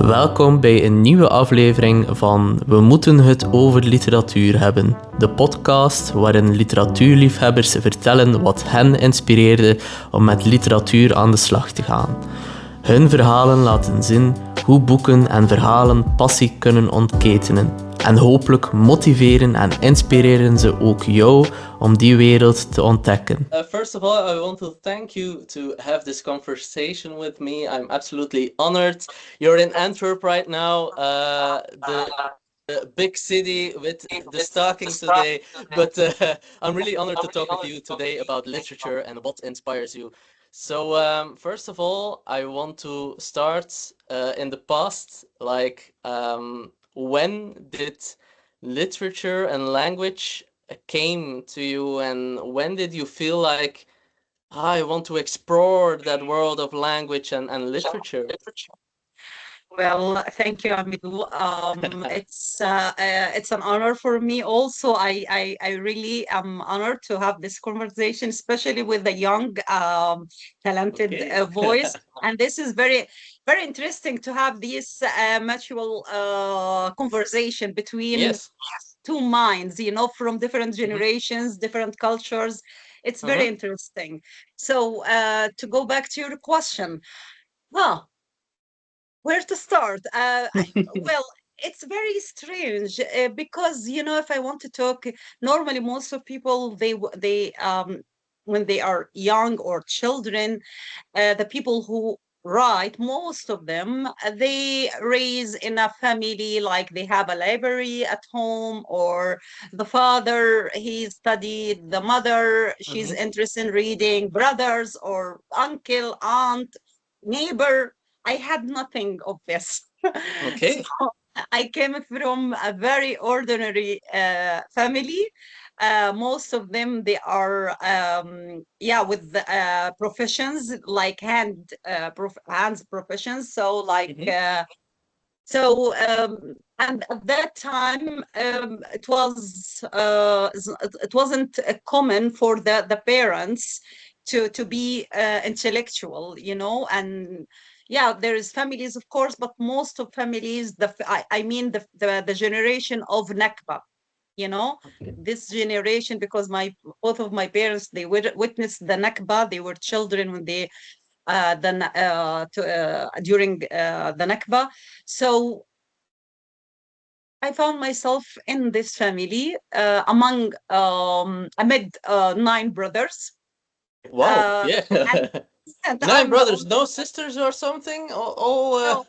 Welkom bij een nieuwe aflevering van We moeten het over literatuur hebben. De podcast waarin literatuurliefhebbers vertellen wat hen inspireerde om met literatuur aan de slag te gaan. Hun verhalen laten zien hoe boeken en verhalen passie kunnen ontketenen. En hopelijk motiveren en inspireren ze ook jou om die wereld te ontdekken. First of all, I want to thank you to have this conversation with me. I'm absolutely honored. You're in Antwerp right now, the big city with the stalking today. But I'm really honored to talk with you today about literature and what inspires you. So first of all, I want to start in the past, when did literature and language came to you, and when did you feel like I want to explore that world of language and literature? Well, thank you, Amidu. It's an honor for me also. I really am honored to have this conversation, especially with a young, talented voice. And this is very, very interesting to have this mutual conversation between two minds, from different generations, different cultures. It's very interesting. So to go back to your question, well, where to start? Well, it's very strange because if I want to talk, normally most of people they when they are young or children, the people who write, most of them, they raise in a family, like they have a library at home, or the father he studied, the mother she's interested in reading, brothers or uncle, aunt, neighbor. I had nothing of this. Okay. So I came from a very ordinary family. Most of them, they are, with professions like hands professions. So and at that time, it wasn't common for the parents to be intellectual, and there is families, of course, but most of families, I mean the generation of Nakba, this generation, because both of my parents, they witnessed the Nakba. They were children when they during the Nakba. So I found myself in this family amid 9 brothers. Wow. Yeah. And 9 brothers, no sisters or something? No,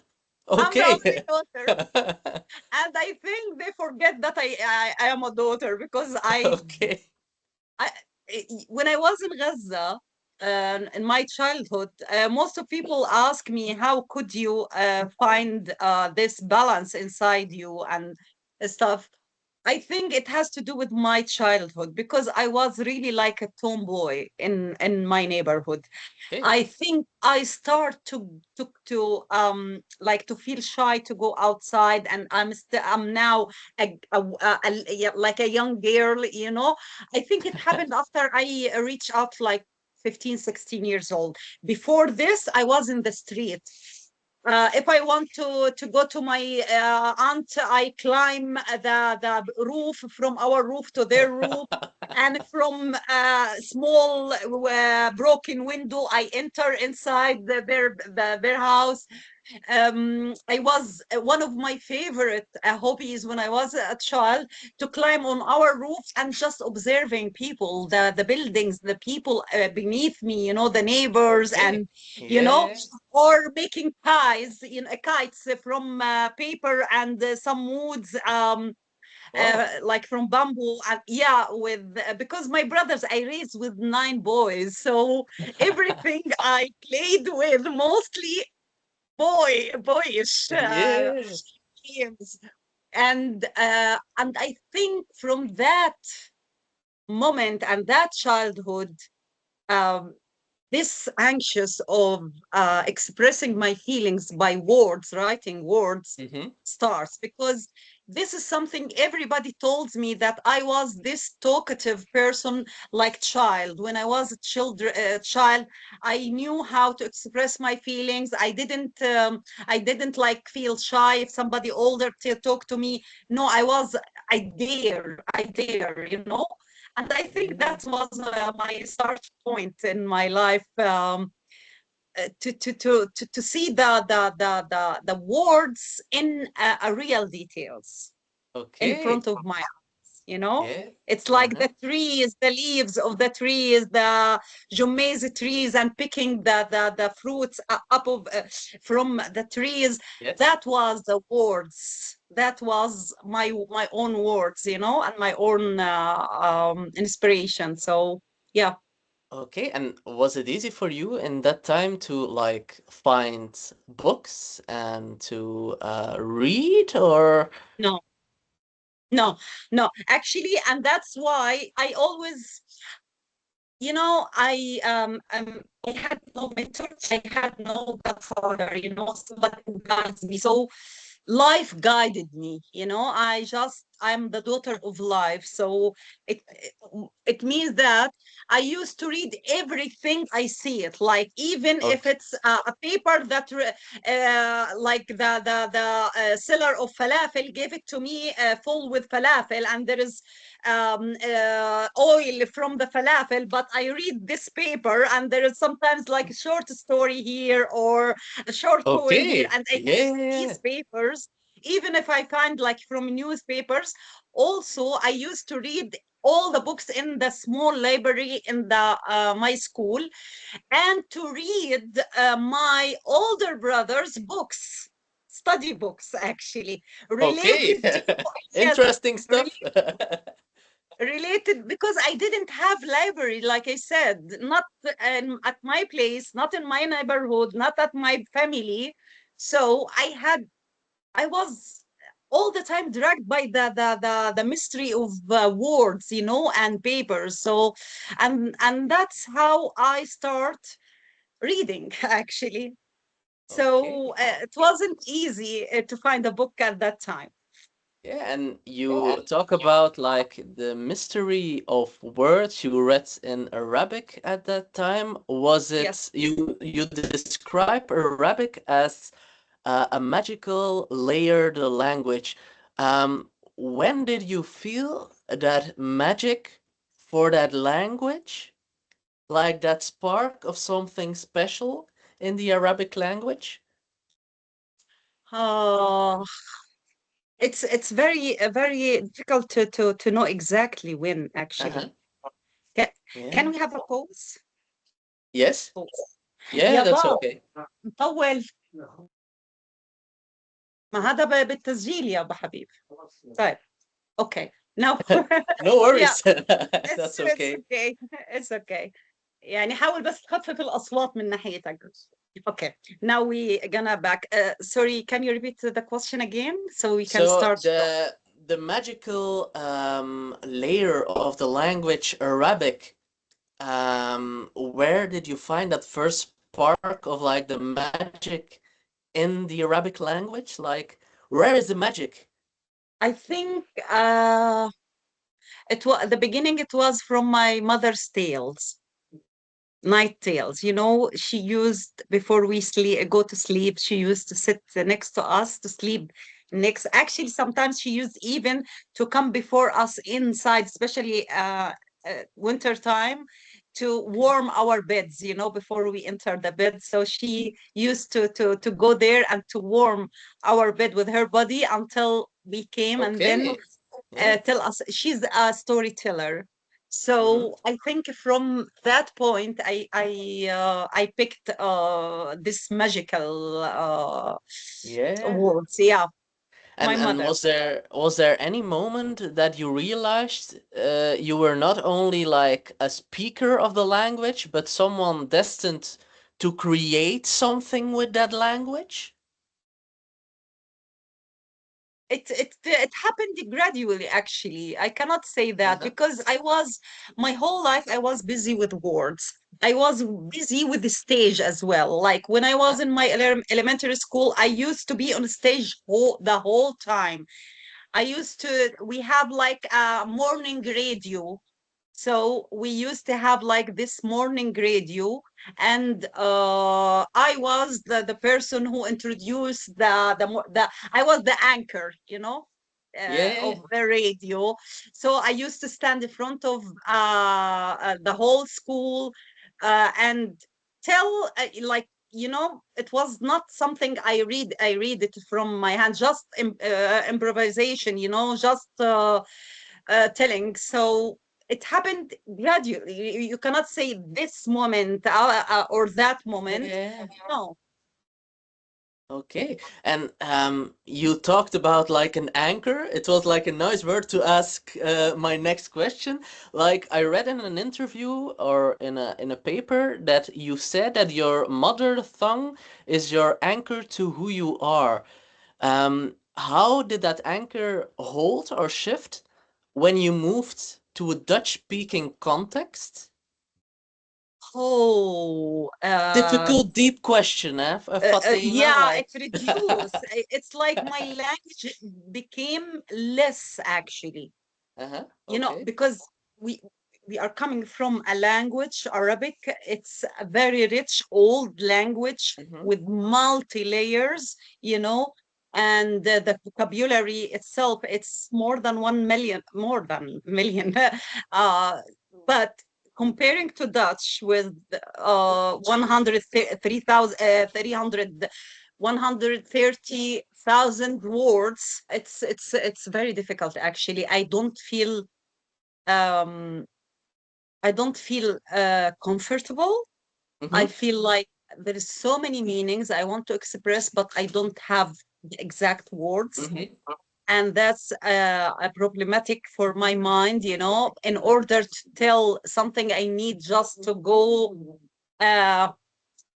I'm the Okay. only daughter. And I think they forget that I am a daughter, because Okay. when I was in Gaza, in my childhood, most of people ask me, how could you find this balance inside you and stuff. I think it has to do with my childhood, because I was really like a tomboy in my neighborhood. Okay. I think I start to feel shy to go outside, and I'm now like a young girl. I think it happened after I reached out, like 15, 16 years old. Before this, I was in the street. If I want to go to my aunt, I climb the roof, from our roof to their roof, and from a small broken window, I enter inside their house. I was one of my favorite hobbies when I was a child, to climb on our roofs and just observing people, the buildings, the people beneath me, the neighbors, and or making kites from paper and some woods. Like from bamboo, with because my brothers, I raised with 9 boys, so everything I played with, mostly boyish games. And I think from that moment and that childhood, um, this anxious of expressing my feelings by words, writing words, starts, because this is something everybody told me, that I was this talkative person like child. When I was a child, I knew how to express my feelings. I didn't like feel shy if somebody older talk to me. No, I dare, you know. And I think that was my start point in my life. To see the words in a real details in Okay. front of my eyes, you know. Yeah. It's like the trees, the leaves of the trees, the jumez trees, and picking the fruits up of from the trees. Yes. That was the words. That was my own words, you know, and my own inspiration. So yeah. Okay, and was it easy for you in that time to like find books and to read or No, no, no, actually, and that's why I always, you know, I had no mentor, I had no godfather, you know, somebody who guides me. So life guided me, you know. I'm the daughter of life. So it it means that I used to read everything I see it, like even if okay. it's a paper that like the seller of falafel gave it to me full with falafel, and there is oil from the falafel, but I read this paper and there is sometimes like a short story here or a short poem here, Okay. and I Yeah, keep yeah, yeah. these papers, even if I find like from newspapers. Also, I used to read all the books in the small library in the my school, and to read my older brother's books, study books actually, Okay. related to, yes, Interesting stuff. related, because I didn't have library, like I said, not at my place, not in my neighborhood, not at my family. So I was all the time dragged by the mystery of words, you know, and papers. So and that's how I start reading actually. So Okay. it wasn't easy to find a book at that time. Yeah, and you talk about like the mystery of words you read in Arabic at that time. Was Yes. it you describe Arabic as a magical layered language? When did you feel that magic for that language? Like that spark of something special in the Arabic language? Uh, it's very difficult to know exactly when Uh-huh. actually. Can, Yeah. can we have a pause? Yes. Pause. Yeah, يا that's ضاء okay. طول. ما هذا بالتسجيل يا ابو حبيب. طيب. Okay. Now. No Yeah. worries. That's It's okay. okay. It's okay. يعني حاول بس تخفف الأصوات من ناحيتك. Okay. Now we gonna back. Sorry, can you repeat the question again so we can So start? the magical layer of the language Arabic, where did you find that first spark of like the magic in the Arabic language? Like, where is the magic? I think it was the beginning. It was from my mother's tales, night tales. You know, she used before we go to sleep. She used to sit next to us to sleep next. Actually, sometimes she used even to come before us inside, especially winter time, to warm our beds. You know, before we enter the bed. So she used to go there and to warm our bed with her body until we came, and then Okay. Yeah. tell us. She's a storyteller. Hmm. So I think from that point, I picked this magical Yeah. words. Yeah, my And mother. was there any moment that you realized you were not only like a speaker of the language, but someone destined to create something with that language? It happened gradually. Actually, I cannot say that Uh-huh. because I was my whole life I was busy with words. I was busy with the stage as well. Like when I was Uh-huh. in my elementary school, I used to be on stage the whole time. we have like a morning radio. So we used to have like this morning radio, and I was the person who introduced I was the anchor, Yeah. of the radio. So I used to stand in front of the whole school and tell it was not something I read it from my hand, just improvisation, just telling. So it happened gradually. You cannot say this moment or that moment. Yeah. No. Okay. And you talked about like an anchor. It was like a nice word to ask my next question. Like I read in an interview or in a paper that you said that your mother tongue is your anchor to who you are. How did that anchor hold or shift when you moved to a Dutch-speaking context? Oh, Difficult, deep question, Fatena. yeah, Like, it reduced. It's like my language became less actually, uh-huh. Okay. because we we are coming from a language, Arabic. It's a very rich old language Mm-hmm. with multi layers, and the vocabulary itself, it's more than million. uh, but comparing to Dutch with 130,000 words, it's very difficult actually. Um, I don't feel comfortable. I Mm-hmm. feel like there is so many meanings I want to express, but I don't have the exact words. Mm-hmm. And that's a problematic for my mind, in order to tell something, I need just to go uh,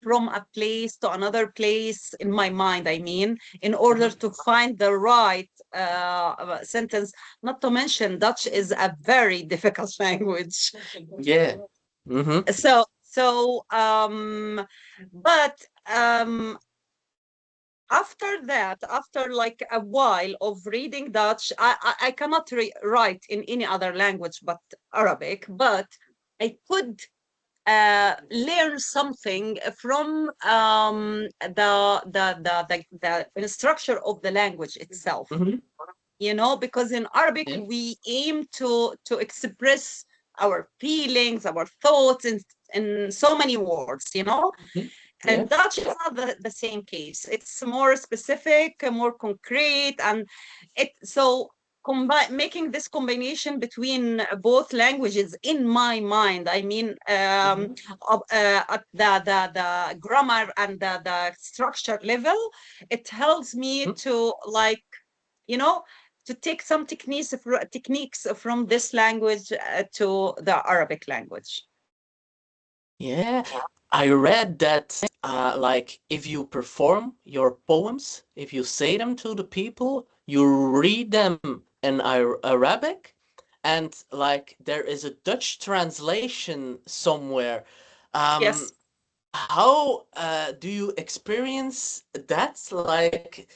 from a place to another place in my mind, I mean, in order Mm-hmm. to find the right sentence. Not to mention, Dutch is a very difficult language. Yeah. Mm-hmm. But after that, after like a while of reading Dutch, I cannot write in any other language but Arabic, but I could learn something from the structure of the language itself. Mm-hmm. Because in Arabic Yeah. we aim to express our feelings, our thoughts in so many words. Mm-hmm. Yeah. And Dutch is not the same case. It's more specific, more concrete, and making this combination between both languages in my mind. I mean, Mm-hmm. at the grammar and the structure level, it helps me to like, you know, to take some techniques from this language to the Arabic language. Yeah. I read that like if you perform your poems, if you say them to the people, you read them in Arabic, and like there is a Dutch translation somewhere. Um, Yes. how do you experience that? Like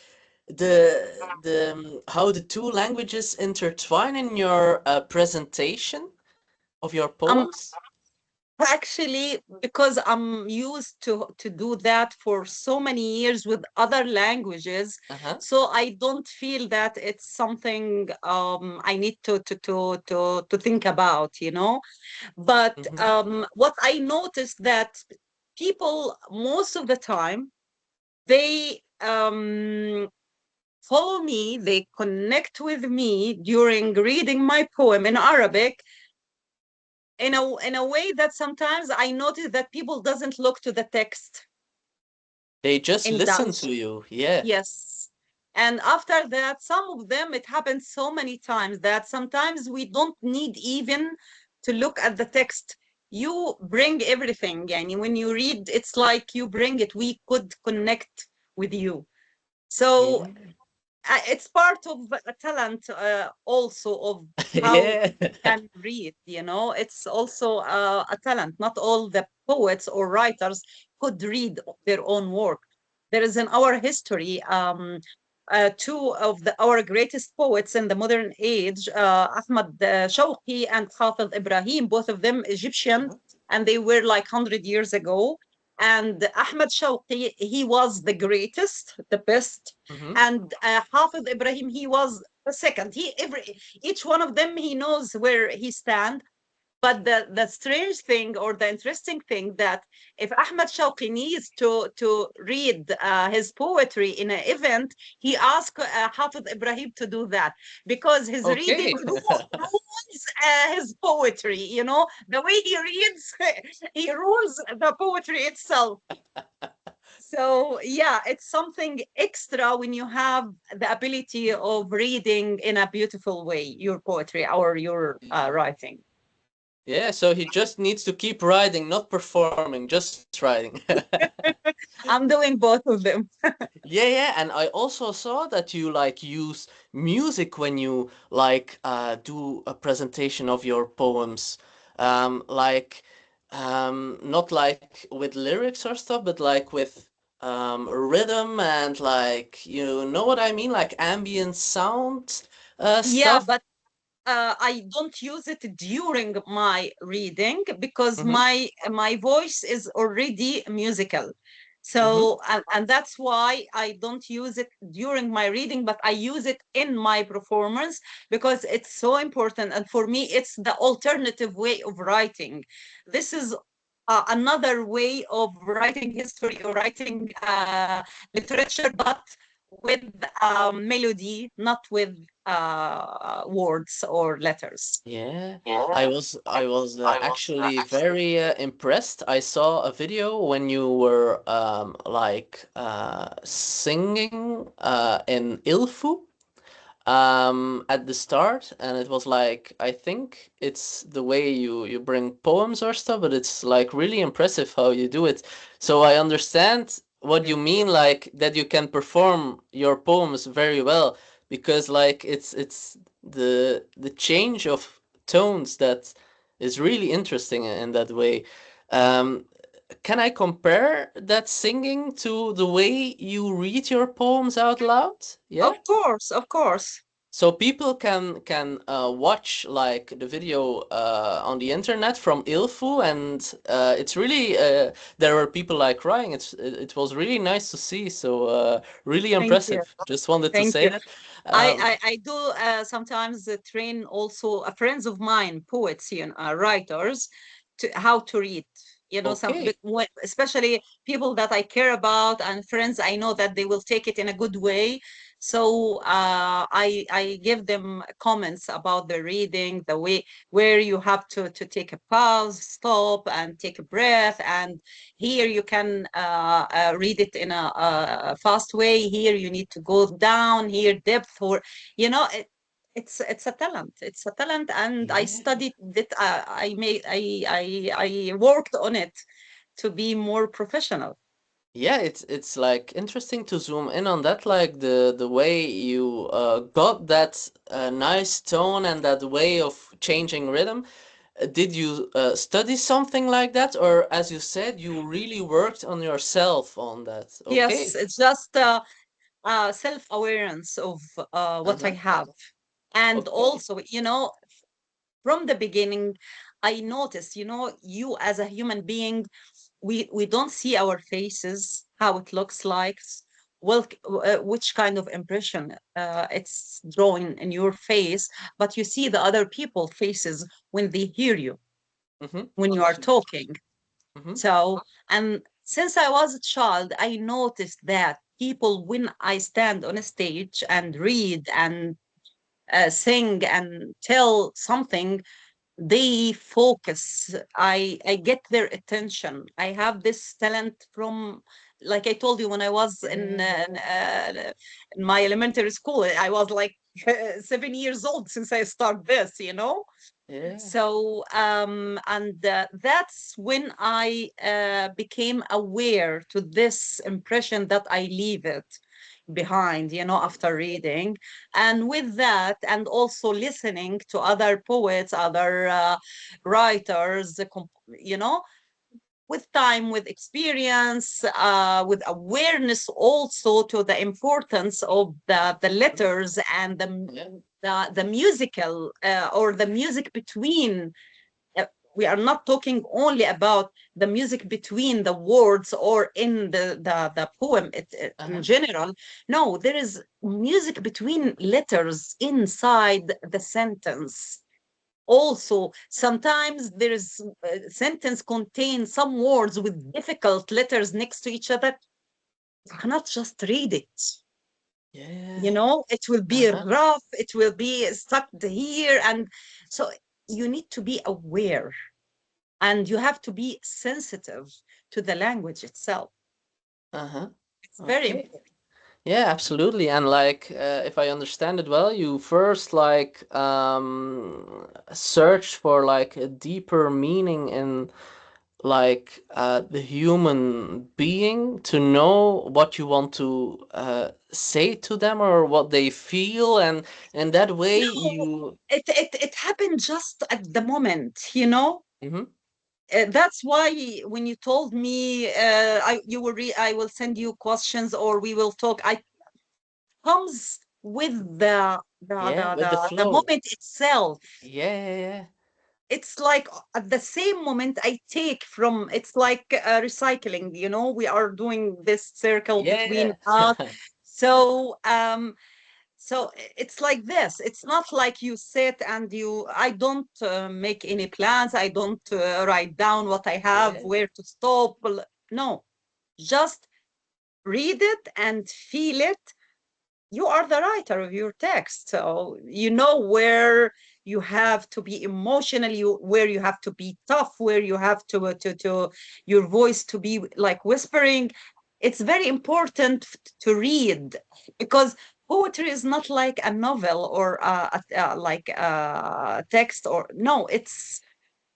the how the two languages intertwine in your presentation of your Um, poems? Actually, because I'm used to do that for so many years with other languages, Uh-huh. so I don't feel that it's something I need to think about, But Mm-hmm. what I noticed that people most of the time, they follow me, they connect with me during reading my poem in Arabic in a way that sometimes I notice that people doesn't look to the text They just in listen Dutch. to you. Yeah. Yes. And after that, some of them, it happens so many times that sometimes we don't need even to look at the text. You bring everything. And when you read, it's like you bring it. We could connect with you. So Yeah. it's part of a talent also of how Yeah. can read, it's also a talent. Not all the poets or writers could read their own work. There is in our history two of our greatest poets in the modern age, Ahmad Shawqi and Hafiz Ibrahim, both of them Egyptian, Mhm. and they were like 100 years ago. And Ahmad Shawqi, he was the greatest, the best, Mhm. and Hafiz Ibrahim, he was the second. Each one of them, he knows where he stands. But the strange thing or the interesting thing that if Ahmed Shawqi needs to read his poetry in an event, he asks Hafiz Ibrahim to do that because his reading Okay. rules his poetry. You know, the way he reads, he rules the poetry itself. So yeah, it's something extra when you have the ability of reading in a beautiful way your poetry or your writing. Yeah, so he just needs to keep writing, not performing, just writing. I'm doing both of them. Yeah, yeah, and I also saw that you like use music when you like do a presentation of your poems. Like not like with lyrics or stuff, but like with rhythm and like you know what I mean, like ambient sound Yeah, stuff. but I don't use it during my reading because Mm-hmm. my voice is already musical. Mm-hmm. So and that's why I don't use it during my reading, but I use it in my performance because it's so important. And for me, it's the alternative way of writing. This is another way of writing history or writing literature, but with melody, not with words or letters. Yeah, Yeah. I was I was actually actually. very impressed. I saw a video when you were like singing in Ilfu at the start, and it was like I think it's the way you bring poems or stuff, but it's like really impressive how you do it. So I understand what you mean, like that you can perform your poems very well because like it's the change of tones that is really interesting in that way. Um, can I compare that singing to the way you read your poems out loud? Yeah. Of course, of course. So people can watch like the video on the internet from Ilfu, and it's really there were people like crying. It was really nice to see. So really Thank you. impressive. Just wanted to Thank say you. that. I, Um, I do sometimes train also friends of mine, poets and writers, to how to read. You know, okay. especially people that I care about and friends I know that they will take it in a good way. So I give them comments about the reading, the way where you have to take a pause, stop, and take a breath. And here you can read it in a fast way. Here you need to go down. Here depth, or you know. It's a talent. It's a talent, and I Yeah. studied it. I worked on it to be more professional. Yeah, it's like interesting to zoom in on that, like the way you got that nice tone and that way of changing rhythm. Did you study something like that, or as you said, you really worked on yourself on that? Yes, Okay. it's just self-awareness of what I Uh-huh. have, and Okay. also, you know, from the beginning, I noticed, you know, you as a human being, we don't see our faces, how it looks like, well, which kind of impression it's drawing in your face, but you see the other people faces when they hear you, Mm-hmm. when you are talking. Mm-hmm. So, and since I was a child, I noticed that people, when I stand on a stage and read and sing and tell something, they focus. I get their attention. I have this talent from, like I told you, when I was Yeah. in my elementary school. I was like 7 years old since I started this, you know. Yeah. So and that's when I became aware to this impression that I leave it behind, you know, after reading. And with that, and also listening to other poets, other writers, you know, with time, with experience, with awareness also to the importance of the letters and the musical or the music between. uh, we are not talking only about the music between the words or in the poem in general. No, there is music between letters inside the sentence. Also, sometimes there is a sentence contains some words with difficult letters next to each other. You cannot just read it. You Yeah. know, it will be rough, it will be stuck here. And so you need to be aware and you have to be sensitive to the language itself. Uh-huh. It's very Okay. important. Yeah, absolutely. And like, if I understand it well, you first like search for like a deeper meaning in like the human being to know what you want to say to them or what they feel, and that way No, you. it happened just at the moment, you know. Mhm. That's why when you told me I will send you questions or we will talk, I comes with Yeah, with the the flow. moment itself. Yeah, yeah, It's like at the same moment I take from, it's like recycling, you know, we are doing this circle between yeah. us. Yeah. So so it's like this. It's not like you sit and you, I don't make any plans. I don't write down what I have, Yeah. where to stop. No, just read it and feel it. You are the writer of your text. So you know where you have to be emotional, where you have to be tough, where you have to your voice to be like whispering. It's very important to read, because poetry is not like a novel or like a text, or no, it's,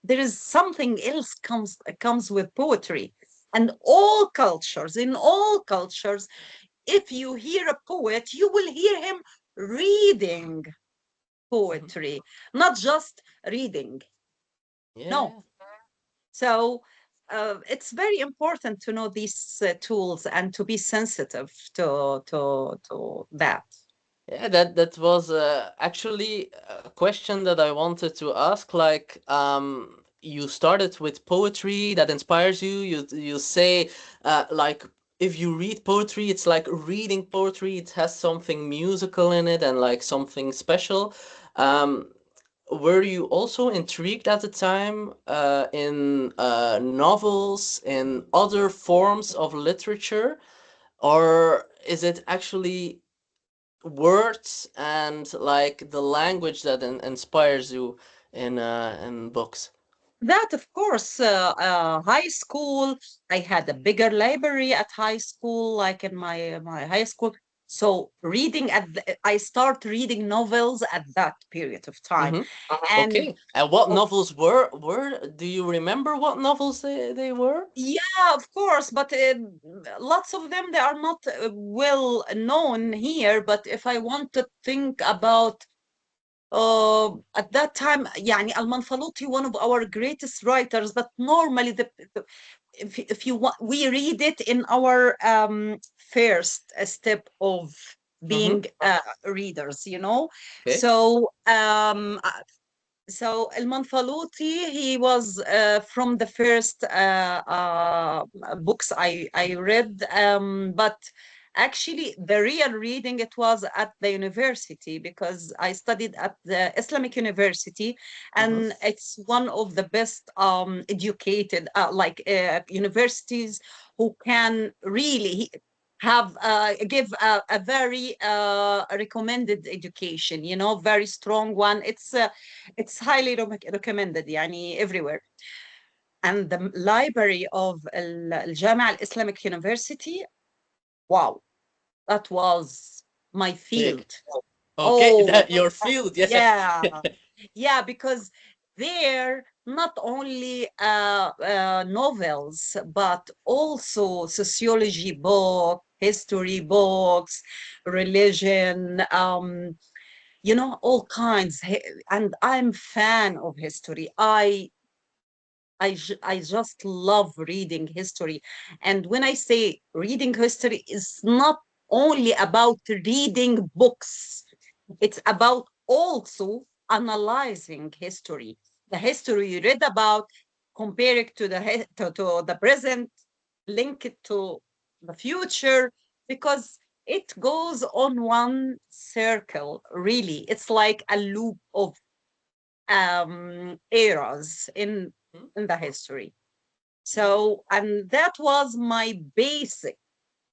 there is something else comes with poetry. And all cultures, in all cultures, if you hear a poet, you will hear him reading Mhm. poetry, not just reading. No. Yeah. So it's very important to know these tools and to be sensitive to that. Yeah, that was actually a question that I wanted to ask. Like, you started with poetry that inspires you. You say, like, if you read poetry, it's like reading poetry. It has something musical in it and like something special. Um, were you also intrigued at the time in novels, in other forms of literature, or is it actually words and like the language that inspires you in books? That, of course, high school, I had a bigger library at high school, like in my high school. So reading I start reading novels at that period of time. Mm-hmm. And Okay. And what of novels were? Do you remember what novels they were? Yeah, of course, but lots of them, they are not well known here. But if I want to think about at that time, يعني المنفلوطي, one of our greatest writers, but normally if you want, we read it in our first step of Mm-hmm. being readers, you know. Okay. So Al-Manfaluti, he was from the first books I read, but actually the real reading, it was at the university, because I studied at the Islamic University, Mm-hmm. and it's one of the best educated universities who can really have give a very recommended education, you know, very strong one. It's highly recommended يعني everywhere. And the library of الجامعة Islamic University, wow, that was my Big. field. Okay, Oh, that your field, yeah. yeah. Yeah, because there not only novels, but also sociology book, history books, religion, you know, all kinds. And I'm fan of history. I just love reading history. And when I say reading history, it's not only about reading books, it's about also analyzing history. The history you read about, compare it to to the present, link it to the future, because it goes on one circle, really. It's like a loop of eras in the history. So, and that was my basic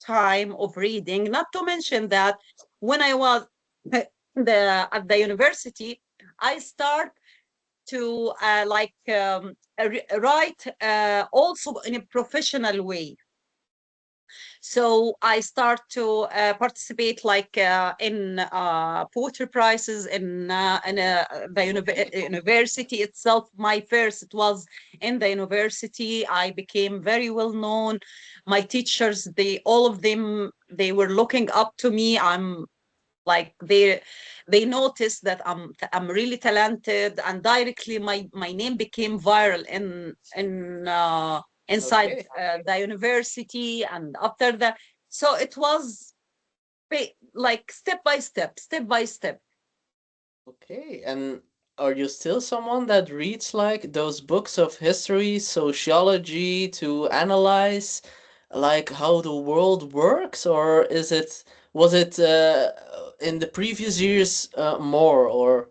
time of reading. Not to mention that when I was at the university, I start to write also in a professional way. So I start to participate in poetry prizes in the university itself. My first, it was in the university. I became very well known. My teachers, all of them, they were looking up to me. I'm like they noticed that I'm really talented, and directly my name became viral in inside Okay. the university. And after that, so it was like step by step. Okay, and are you still someone that reads like those books of history, sociology to analyze like how the world works, or was it in the previous years more or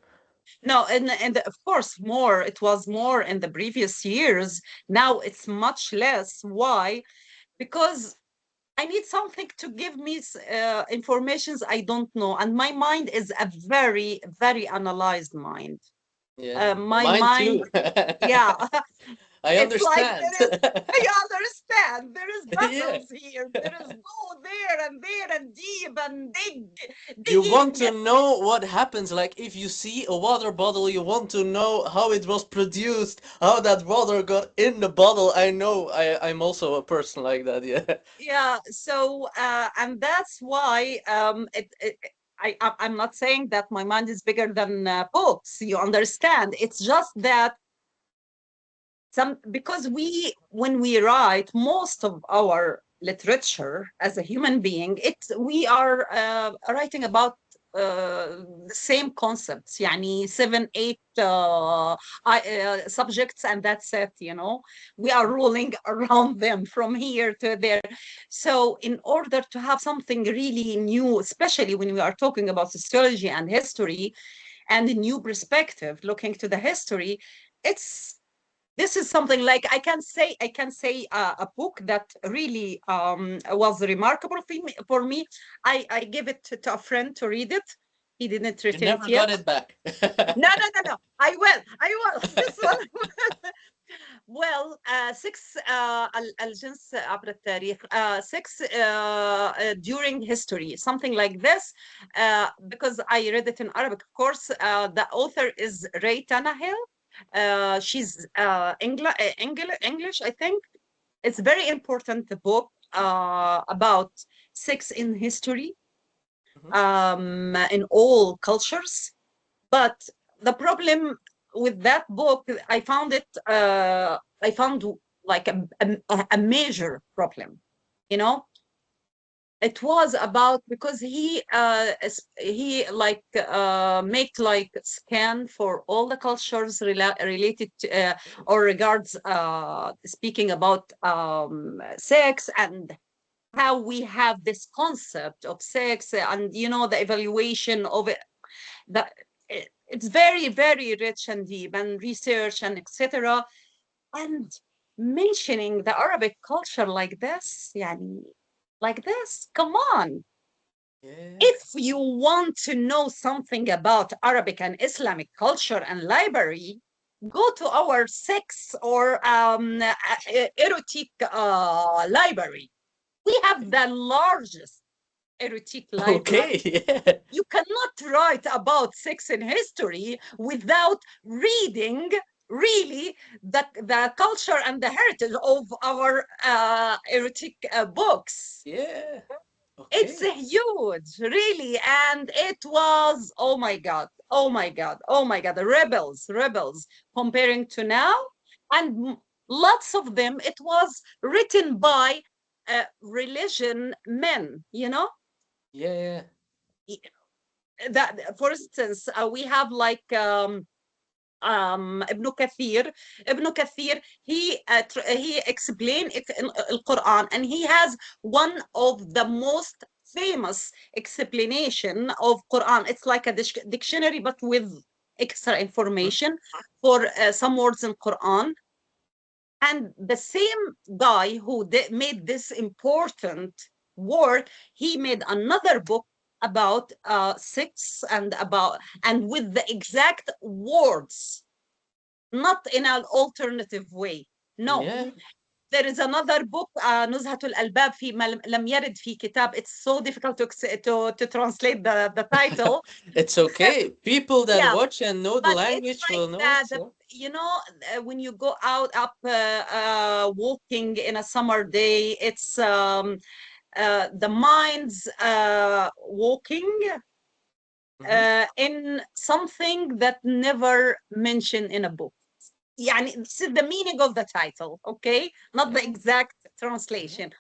No, and of course more, it was more in the previous years. Now it's much less. Why? Because I need something to give me informations I don't know. And my mind is a very, very analyzed mind. yeah, My mine mind, too. yeah, I it's like understand. there is, I understand, there is Yeah. battles here. There is go there and deep and You want digging. to know what happens. Like if you see a water bottle, you want to know how it was produced, how that water got in the bottle. I know. I'm also a person like that. Yeah. Yeah, so and that's why I'm not saying that my mind is bigger than books. You understand? It's just that some, because we, when we write most of our literature as a human being, we are writing about the same concepts, yani 7 8 subjects, and that's it, you know. We are rolling around them from here to there. So in order to have something really new, especially when we are talking about sociology and history and a new perspective looking to the history, it's this is something like I can say a book that really was remarkable for me. I gave it to a friend to read it. He didn't You return it never yet. got it back. No, I will this one. Well, six الجنس عبر التاريخ, six during history, something like this, because I read it in Arabic, of course. The author is Ray Tannehill. She's English, I think. It's very important book about sex in history, Mhm. in all cultures. But the problem with that book, I found like a major problem. You know, it was about, because he like make like scan for all the cultures related to, or regards speaking about sex, and how we have this concept of sex, and you know, the evaluation of it. That it's very, very rich and deep, and research and etc. And mentioning the Arabic culture like this, yani, like this, come on. Yeah. If you want to know something about Arabic and Islamic culture and library, go to our sex or erotic library. We have the largest erotic library. Okay. Yeah. You cannot write about sex in history without reading really the culture and the heritage of our erotic books. Yeah. It's Okay. huge, really. And it was, oh my God, oh my God, oh my God, the rebels comparing to now. And lots of them, it was written by religion men, you know? Yeah, yeah. That, for instance, we have like Ibn Kathir. Ibn Kathir, he explained it in Quran, and he has one of the most famous explanation of Quran. It's like a dictionary, but with extra information for some words in Quran. And the same guy who made this important work, he made another book about sex and with the exact words, not in an alternative way. No, Yeah. there is another book, نزهة الألباب في ما لم يرد في كتاب. It's so difficult to translate the title. It's okay. People that Yeah, watch and know the but it's language like will know it. So. you know, when you go out up walking in a summer day, it's the mind's walking Mhm. in something that never mentioned in a book. يعني this is the meaning of the title, okay, not the Yeah. exact Yeah. translation.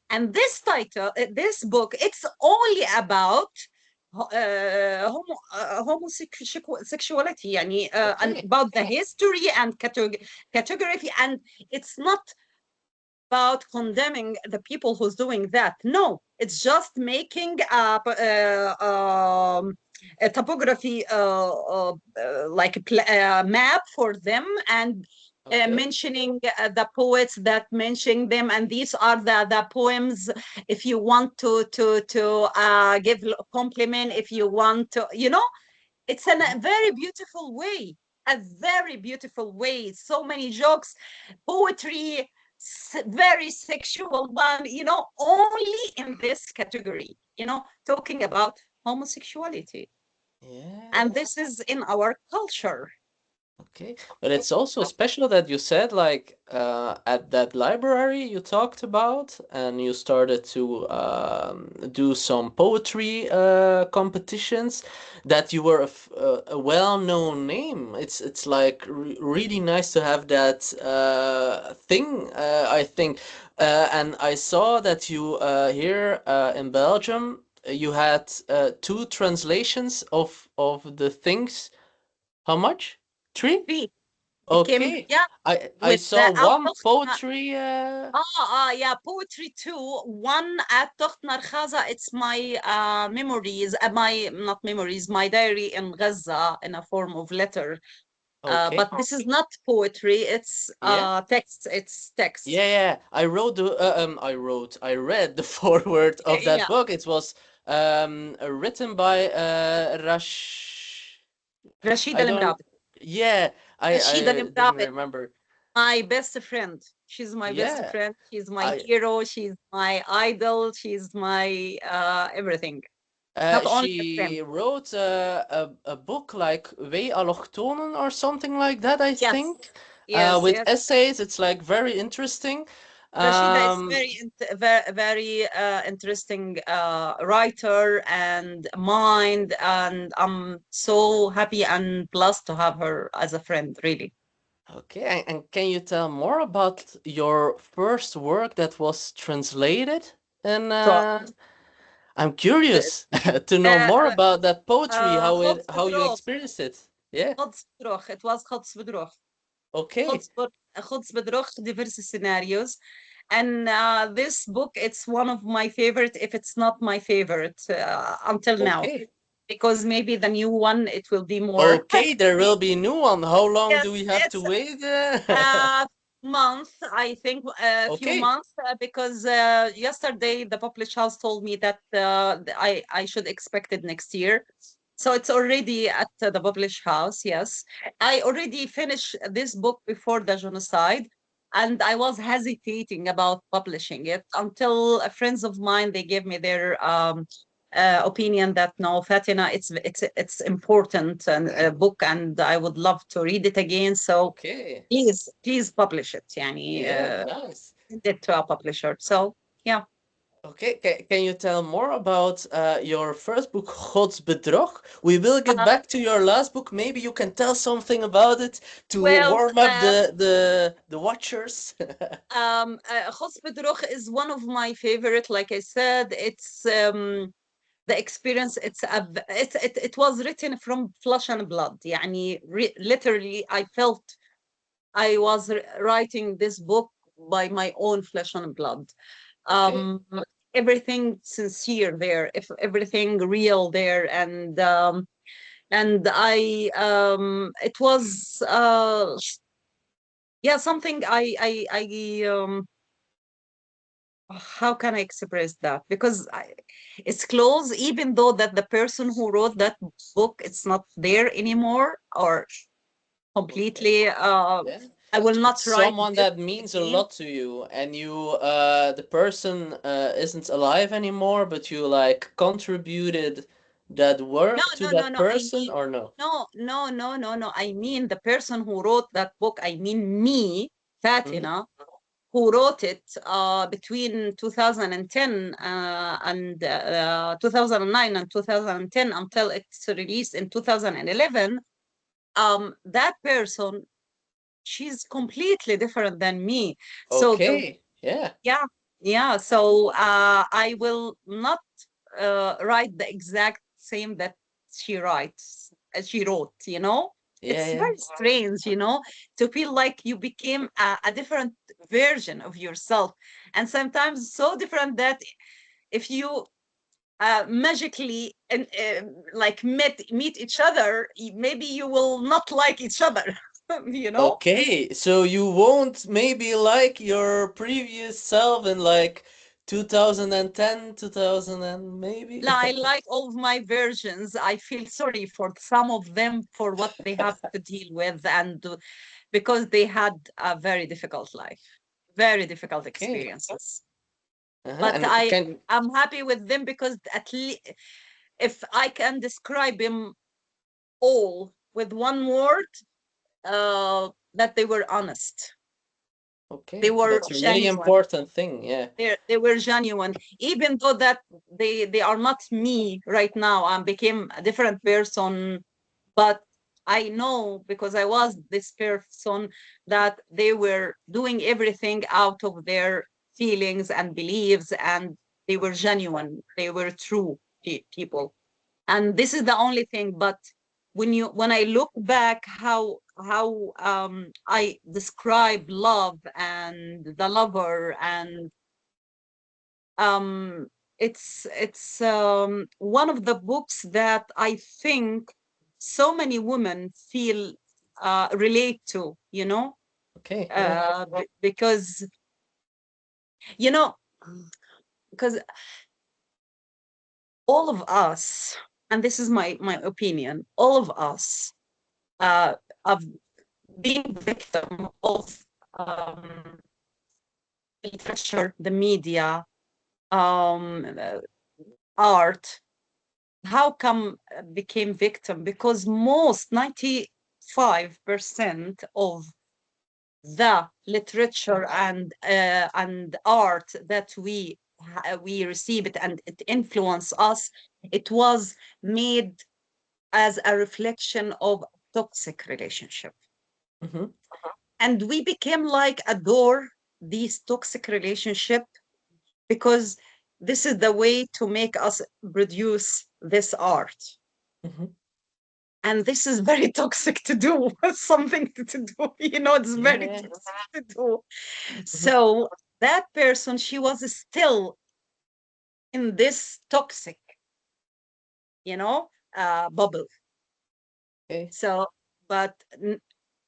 And this title, this book, it's only about homosexuality, يعني and Okay. about the history and category, and it's not about condemning the people who's doing that. No, it's just making a topography like a map for them, and Okay. mentioning the poets that mention them, and these are the poems. If you want to give a compliment, if you want to, you know, it's in Mhm. a very beautiful way, a very beautiful way. So many jokes, poetry, very sexual one, you know, only in this category, you know, talking about homosexuality. And Yeah. this is in our culture. Okay, but it's also special that you said like at that library you talked about, and you started to do some poetry competitions, that you were a well-known name. It's like really nice to have that thing. I think, and I saw that you here in Belgium you had two translations of the things. How much? Three? Three became, Okay. yeah, I with saw the one out. poetry Yeah, poetry too. One at Tokhnar Khaza, it's my memories, my not memories, my diary in Gaza in a form of letter. okay. But this is not poetry, it's Yeah. text, it's text. Yeah, yeah. I read the foreword of that Yeah, book. It was written by Rashida I don't Al-Mrabi. yeah, Rashida I didn't Al-Mrabi, remember. my best friend. She's my best Yeah. friend. She's my I hero. She's my idol. She's my everything. Not only a friend. she wrote a book like Wij Allochtonen or something like that, I Yes, think. yes, With yes. essays, it's like very interesting. Rashida is Um, very interesting writer and mind, and I'm so happy and blessed to have her as a friend, really. okay, and can you tell more about your first work that was translated? And So, I'm uh, curious to know uh, more about that poetry, Gods how you Bedrog, experienced it. Yeah. Gods Bedrog. It was Gods Bedrog. Okay. Gods Bedrog, diverse scenarios. And this book, it's one of my favorite, if it's not my favorite until now, Okay. because maybe the new one, it will be more. Okay, there will be new one. How long Yes, do we have to it's wait? a month, I think, a few Okay. months, because yesterday the published house told me that I should expect it next year. So it's already at the published house. Yes, I already finished this book before the genocide, and I was hesitating about publishing it until friends of mine, they gave me their opinion that no, Fatina, it's important and a book, and I would love to read it again. So Okay. please publish it. يعني Yeah, nice. send it to a publisher. So yeah, Okay, can you tell more about your first book, Gods Bedrog? We will get Uh, back to your last book. Maybe you can tell something about it to well, warm up the watchers. Gods Bedrog is one of my favorite. Like I said, it's the experience. It was written from flesh and blood. يعني literally, I felt I was writing this book by my own flesh and blood. Okay. Um, everything sincere there, if everything real there, and I it was yeah, something I how can I express that? Because it's close, even though that the person who wrote that book, it's not there anymore, or Okay. completely Yeah. I will It's not write someone this that means a again. lot to you, and the person isn't alive anymore, but you like contributed that No, work to no, no, that no. I person, mean, or no? no, no, no, no, no. I mean, the person who wrote that book, I mean me, Mm-hmm. Fatina, who wrote it between 2010 and 2009 and 2010 until its release in 2011. That person, she's completely different than me. So the Okay. Yeah. yeah, yeah. So I will not write the exact same that she writes, as she wrote, you know? Yeah. It's Yeah. very strange, you know, to feel like you became a different version of yourself. And sometimes so different that if you magically and like meet each other, maybe you will not like each other, you know? Okay, so you won't maybe like your previous self in like 2010, 2000 and maybe? I like all of my versions. I feel sorry for some of them for what they have to deal with, and because they had a very difficult life, very difficult Okay. experiences. But And can I'm happy with them because at least if I can describe them all with one word, that they were honest. They okay, were that's a really genuine. important thing, yeah. They were genuine, even though that they are not me right now. I became a different person, but I know because I was this person that they were doing everything out of their feelings and beliefs, and they were genuine. They were true people, and this is the only thing. But when I look back, how I describe love and the lover, and um it's one of the books that I think so many women feel relate to, you know, Okay, yeah. because you know because all of us, and this is my opinion, all of us of being victim of um, literature, the media, um, art. How come became victim? Because most 95% of the literature and art that we receive it and it influence us, it was made as a reflection of toxic relationship, Mm-hmm. and we became like adore these toxic relationship because this is the way to make us produce this art, Mm-hmm. and this is very toxic to do. Something to do, you know, it's Yeah, very yeah. toxic to do. Mm-hmm. So that person, she was still in this toxic, you know, bubble. Okay. So but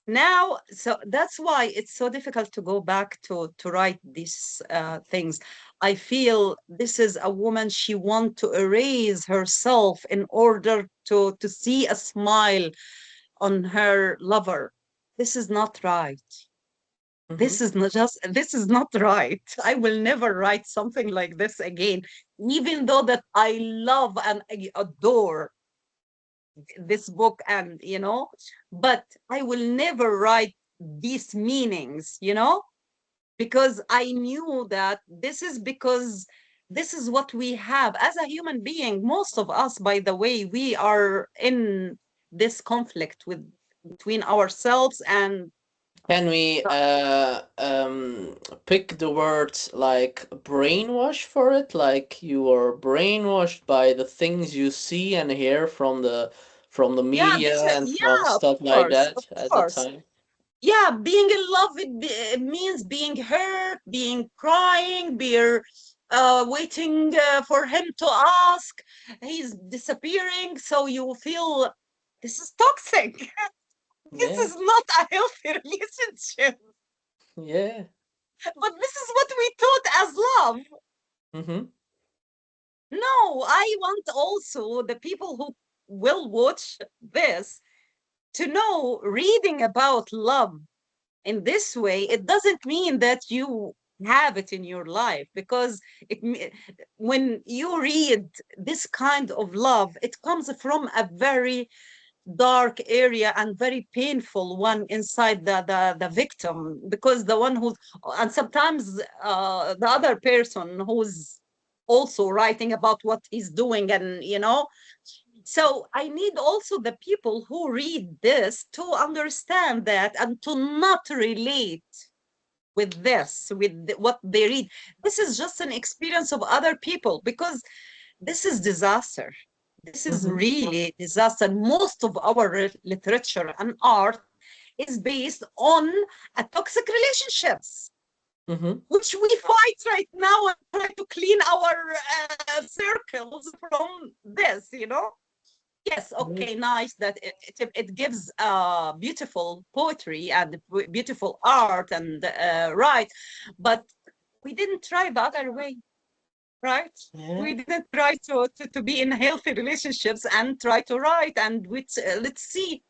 now, so that's why it's so difficult to go back to write these things. I feel this is a woman, she want to erase herself in order to see a smile on her lover. This is not right. Mm-hmm. This is not right. I will never write something like this again, even though that I love and I adore this book, and you know, but I will never write these meanings, you know, because I knew that this is because this is what we have as a human being. Most of us, by the way, we are in this conflict with between ourselves and Can we pick the words like brainwash for it? Like you are brainwashed by the things you see and hear from the yeah, media and from yeah, stuff like of that at the course. time. Yeah, being in love, it means being hurt, being crying, being waiting for him to ask. He's disappearing, so you feel this is toxic. This Yeah, is not a healthy relationship. yeah. But this is what we taught as love. Mm-hmm. No, I want also the people who will watch this to know reading about love in this way, it doesn't mean that you have it in your life, because when you read this kind of love, it comes from a very dark area and very painful one inside the victim, because the one who's, and sometimes the other person who's also writing about what he's doing, and so I need also the people who read this to understand that and to not relate with this, with what they read. This is just an experience of other people, because this is disaster. This is Mm-hmm. really disaster. Most of our literature and art is based on a toxic relationships, Mm-hmm. which we fight right now and try to clean our circles from this. Yes, Yeah. okay, nice that it gives beautiful poetry and beautiful art and right, but we didn't try the other way, right? Yeah. We didn't try to be in healthy relationships and try to write, and let's see,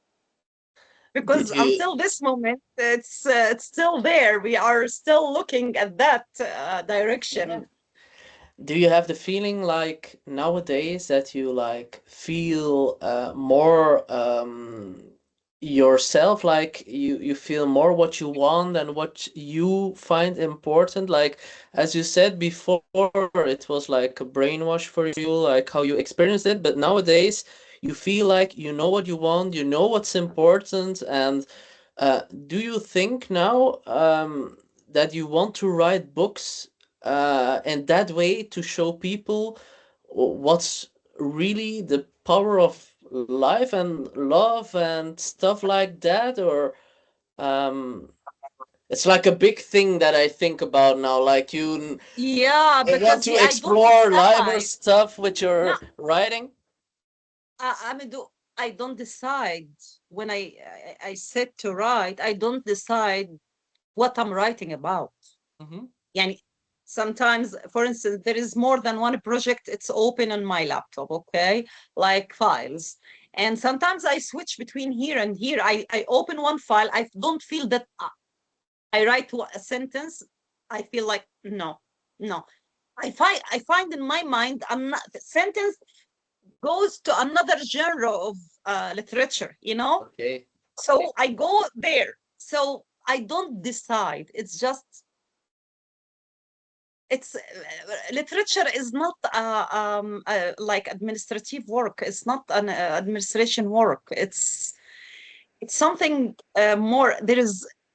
Did because you? until this moment, it's still there. We are still looking at that Yeah. direction. Do you have the feeling like nowadays that you like feel more yourself, like you feel more what you want and what you find important? Like as you said before, it was like a brainwash for you, like how you experienced it, but nowadays you feel like you know what you want, you know what's important, and do you think now that you want to write books and that way to show people what's really the power of life and love and stuff like that, or um it's like a big thing that I think about now, like Yeah, want because to I don't explore life or decide. stuff with No, your writing. I mean, I don't decide when I sit to write. I don't decide what I'm writing about. Mm-hmm. Yani, sometimes, for instance, there is more than one project. It's open on my laptop, okay, like files. And sometimes I switch between here and here. I open one file. I don't feel that I write a sentence. I feel like no, no. I find in my mind I'm not the sentence goes to another genre of literature. Okay. So I go there. So I don't decide. It's just it's literature is not like administrative work. It's not an administration work. It's something more.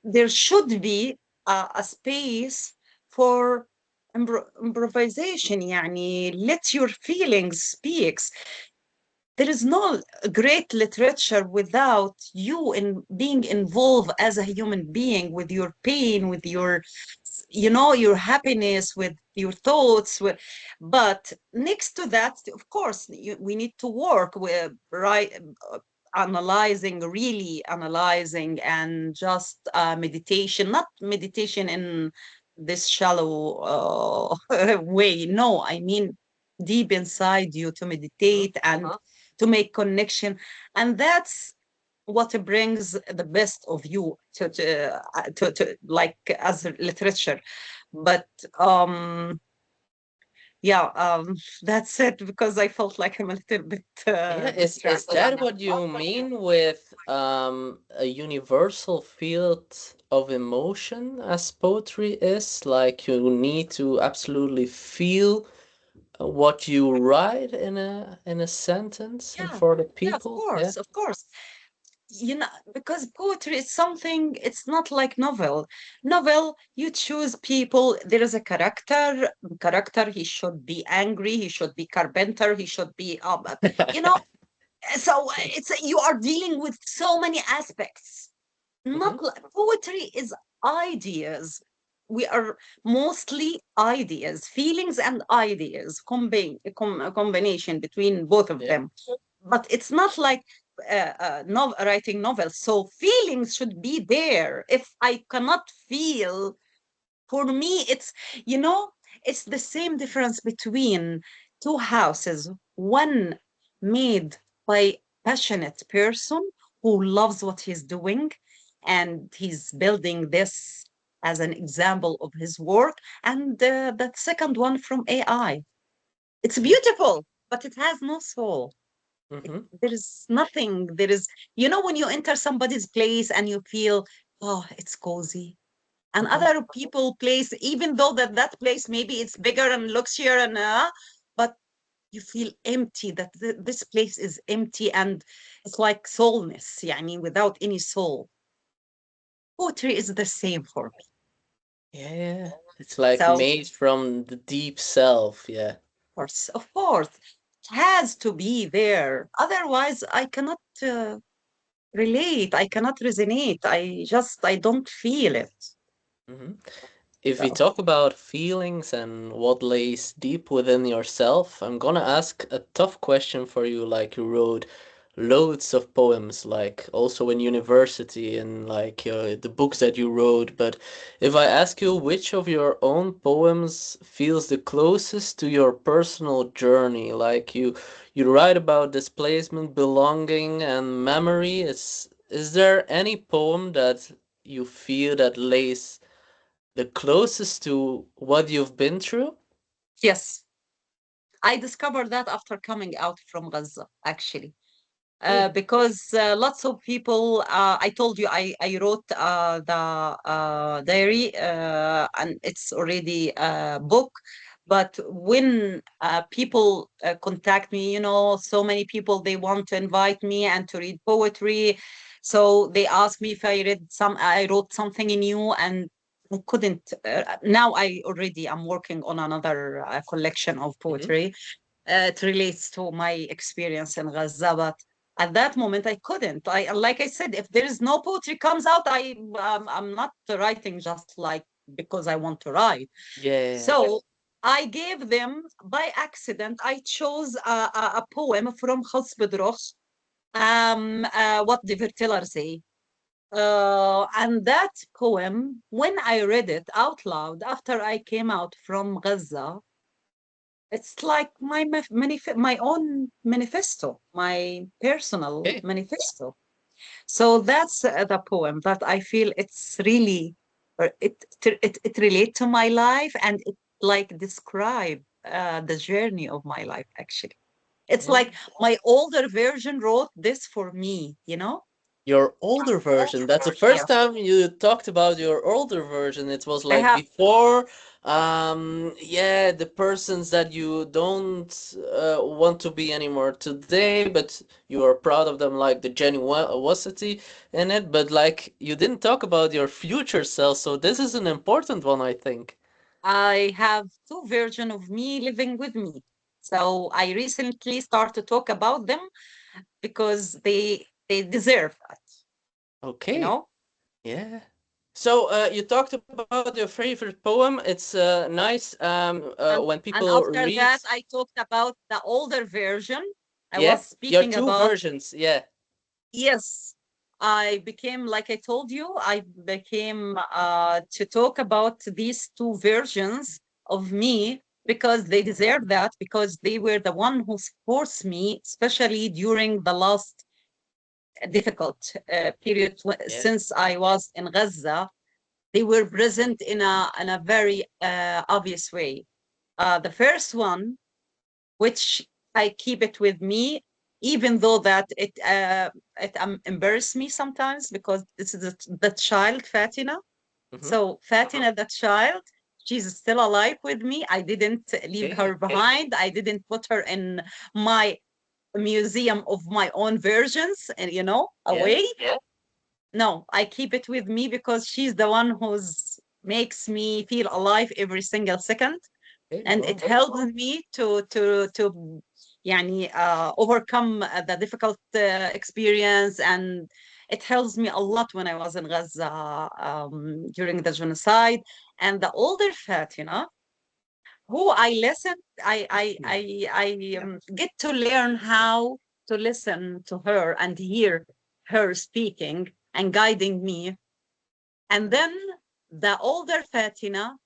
There should be a space for improvisation. Yani, let your feelings speaks. There is no great literature without you in being involved as a human being with your pain, with your happiness, with your thoughts. But next to that, of course, we need to work with right analyzing, really analyzing, and just meditation, not meditation in this shallow way. No, I mean deep inside you to meditate and to make connection, and that's what brings the best of you to like as a literature. But yeah, that's it, because I felt like I'm a little bit Yeah, is distracted. that what you mean with a universal field of emotion as poetry is? Like you need to absolutely feel what you write in a sentence and Yeah, for the yeah, of people? Yeah. course, of course. You know, because poetry is something, it's not like novel. You choose people, there is a character, he should be angry, he should be carpenter, he should be you know, so it's you are dealing with so many aspects. Hmm. Not like poetry is ideas. We are mostly ideas, feelings and ideas, a combination between both of Yeah. them. But it's not like writing novels. So feelings should be there. If I cannot feel, for me, you know, it's the same difference between two houses, one made by passionate person who loves what he's doing and he's building this as an example of his work, and that second one from AI. It's Yeah. beautiful, but it has no soul. Hmm. There is nothing. There is, you know, when you enter somebody's place and you feel, oh, it's cozy. And Hmm. other people place, even though that place maybe it's bigger and luxier and but you feel empty, that this place is empty and it's like soulness, yani, without any soul. Poetry is the same for me. Yeah. It's like So, made from the deep self. Yeah. of course, it has to be there. Otherwise, I cannot relate. I cannot resonate. I don't feel it. Hmm. If we So, talk about feelings and what lays deep within yourself, I'm gonna ask a tough question for you. Like you wrote loads of poems, like also in university and like the books that you wrote. But if I ask you which of your own poems feels the closest to your personal journey, like you write about displacement, belonging, and memory, is there any poem that you feel that lays the closest to what you've been through? yes, I discovered that after coming out from Gaza, actually. Okay. Because lots of people, I told you, I wrote the diary, and it's already a book. But when people contact me, you know, so many people, they want to invite me and to read poetry. So they ask me if I wrote something new, and I couldn't. Now I already am working on another collection of Hmm. poetry. It relates to my experience in Gaza, but at that moment I couldn't. I, like I said, if there is no poetry comes out, I'm not writing just like because I want to write. Yeah. So I gave them by accident. I chose a poem from Gods Bedrog. What the verteller say. And that poem, when I read it out loud after I came out from Gaza, it's like my own manifesto, my personal Okay. manifesto. So that's the poem that I feel it's really it relate to my life, and it like describe the journey of my life. Actually, it's Yeah. like my older version wrote this for me. You know? Your older version. That's the Yeah. first time you talked about your older version. It was I like have. before, yeah, the persons that you don't want to be anymore today, but you are proud of them, like the genuosity in it. But like you didn't talk about your future self, so this is an important one, I think. I have two versions of me living with me. So I recently started to talk about them because they deserve that, you Okay. know. Yeah. So you talked about your favorite poem. It's nice And when and people after read. that, I talked about the older version. I Yeah, was your speaking two about, versions. Yeah. yes, I became, like I told you, I became to talk about these two versions of me because they deserve that, because they were the one who forced me, especially during the last difficult period Yeah. since I was in Gaza. They were present in a very obvious way. The first one, which I keep it with me, even though that it embarrassed me sometimes, because this is the child Fatina. Mm-hmm. So Fatina, the child. She's still alive with me. I didn't leave her behind. I didn't put her in my museum of my own versions and, away. No, I keep it with me because she's the one who's makes me feel alive every single second, and it helps me to يعني overcome the difficult experience, and it helps me a lot when I was in Gaza during the genocide. And the older Fatina, who I listen, I get to learn how to listen to her and hear her speaking and guiding me. And then the older Fatina,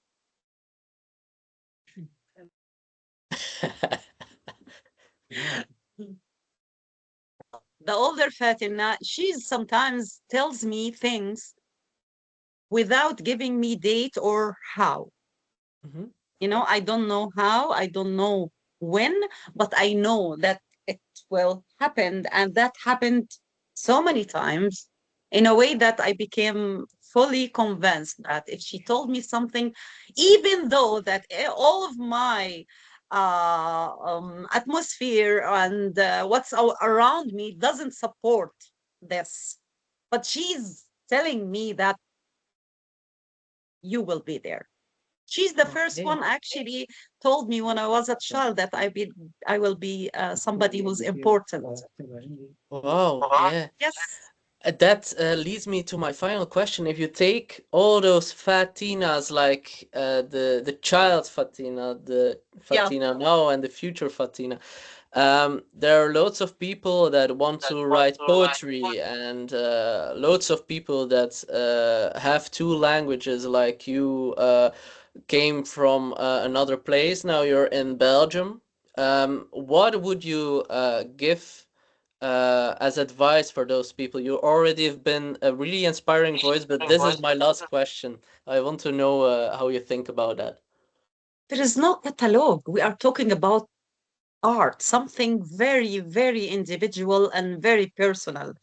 the older Fatina, she sometimes tells me things without giving me date or how. Mhm. I don't know how, I don't know when, but I know that it will happen. And that happened so many times in a way that I became fully convinced that if she told me something, even though that all of my atmosphere and what's around me doesn't support this, but she's telling me that you will be there. She's the first Okay. one actually told me when I was a child that I will be somebody who's important. Wow. Yeah. Yes. That leads me to my final question. If you take all those Fatinas, like the child Fatina, the Yeah. Fatina now, and the future Fatina, there are loads of people that want to write poetry, and loads of people that have two languages, like you came from another place. Now you're in Belgium. What would you give as advice for those people? You already have been a really inspiring voice, but this is my last question. I want to know how you think about that. There is no catalog. We are talking about art, something very, very individual and very personal.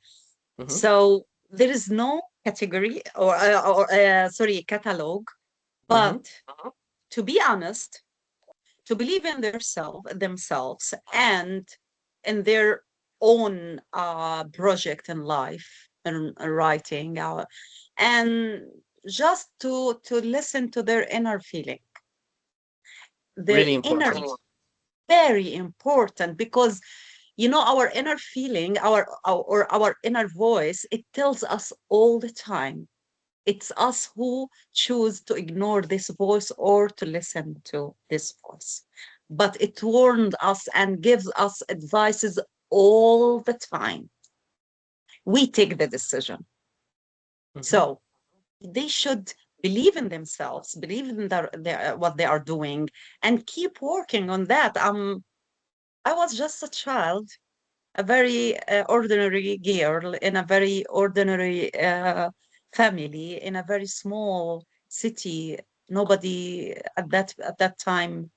Mm-hmm. So there is no category sorry, catalog. Mm-hmm. But to be honest, to believe in themselves and in their own project in life and writing, and just to listen to their inner feeling, their Really inner, important. very important, because our inner feeling, our inner voice, it tells us all the time. It's us who choose to ignore this voice or to listen to this voice. But it warned us and gives us advices all the time. We take the decision. Mm-hmm. So they should believe in themselves, believe in what they are doing, and keep working on that. I was just a child, a very ordinary girl in a very ordinary family in a very small city. Nobody at that time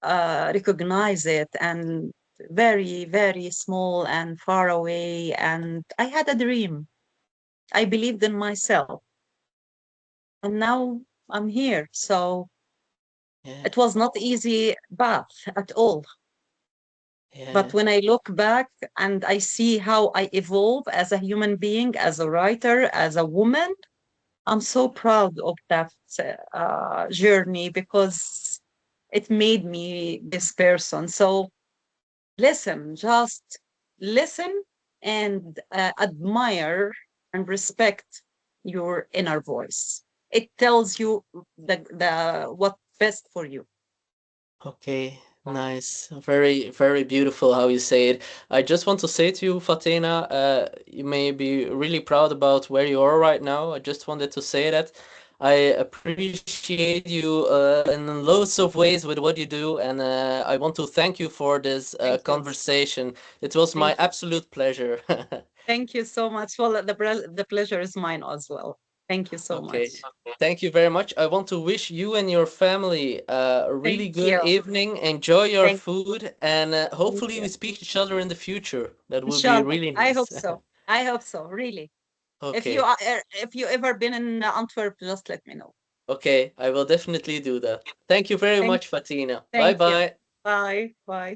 recognized it, and very, very small and far away. And I had a dream. I believed in myself, and now I'm here. So Yeah. it was not easy path at all. But Yeah. when I look back and I see how I evolve as a human being, as a writer, as a woman, I'm so proud of that journey, because it made me this person. So listen, just listen, and admire and respect your inner voice. It tells you the what's best for you. Okay, nice. Very, very beautiful how you say it. I just want to say to you, Fatena, you may be really proud about where you are right now. I just wanted to say that. I appreciate you in loads of ways with what you do, and I want to thank you for this Thank you. conversation. It was my Thank you. absolute pleasure. Thank you so much. Well, the pleasure is mine as well. Thank you so Okay. much. Thank you very much. I want to wish you and your family a Thank really good you. evening. Enjoy your Thank, food, and thank hopefully we you. speak each other in the future. That would be Inshallah. really I hope nice. so. I hope so, really. If you Okay. are, if you ever been in Antwerp, just let me know. Okay, I will definitely do that. Thank you very Thank, much, Fatina. Bye thank you. bye. Bye. Bye.